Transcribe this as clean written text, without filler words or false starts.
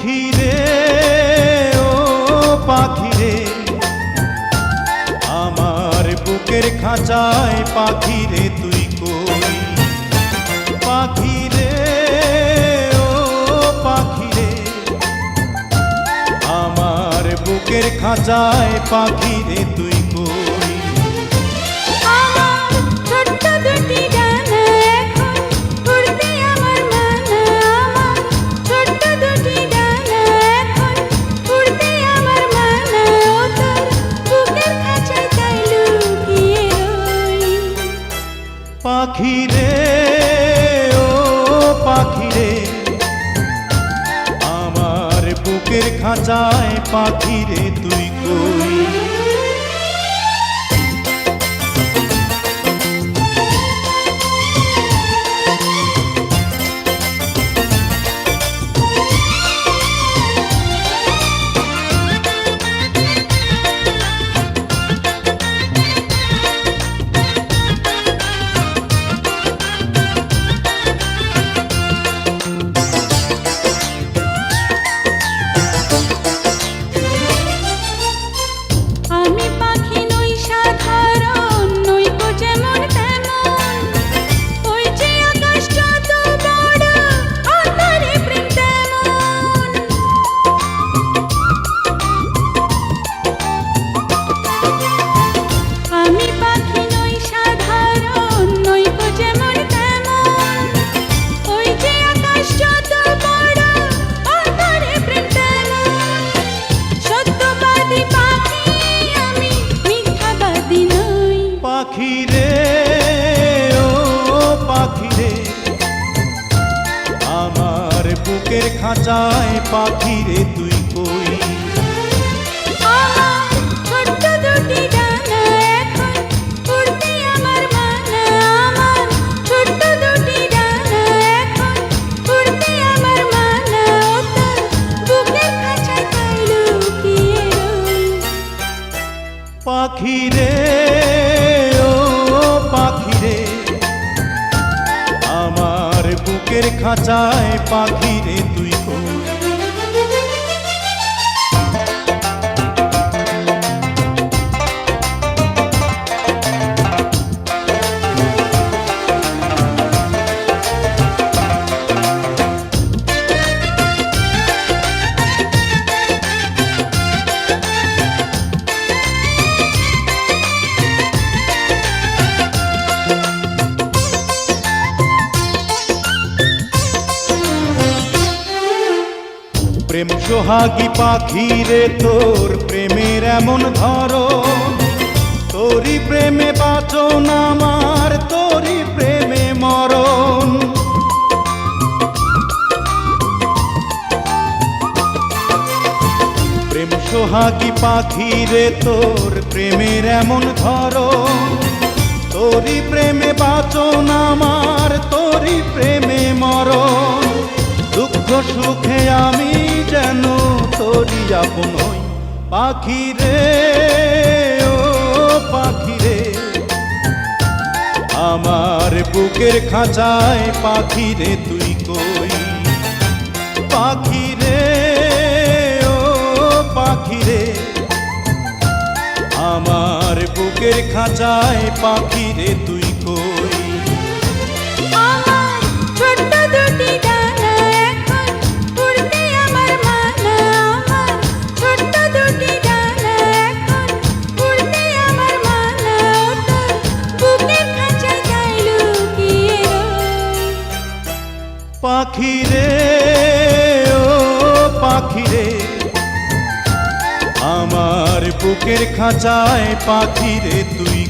পাখি রে ও পাখি রে, আমার বুকের খাঁচায় পাখি রে তুই কই। পাখি রে ও পাখি রে, আমার বুকের খাঁচায় পাখি রে তুই কই। পাখি রে ও পাখি রে, আমার বুকের খাঁচায় পাখি রে তুই কই। পাখি রে ও পাখি রে, আমার বুকের খাঁচায় পাখি রে তুই কই। পাখি রে ও পাখি রে, আমার বুকের খাঁচায় পাখি রে তুই কই। প্রেম সোহাগী পাখি রে, তোর প্রেমের এমন ধরন, তোরই প্রেমে বাঁচন আমার, তোরই প্রেমে মরণ। প্রেম সোহাগী পাখি রে, তোর প্রেমের এমন ধরন, তোরই প্রেমে বাঁচন আমার, তোরই প্রেমে মরণ। দুঃখ সুখে আমি যেন তোরই আপন হই। পাখি রে ও পাখি রে, আমার বুকের খাঁচায় পাখি রে তুই কই। পাখি রে ও পাখি রে, আমার বুকের খাঁচায় পাখি রে তুই কই। পাখি রে ও পাখি রে, আমার বুকের খাঁচায় পাখি রে তুই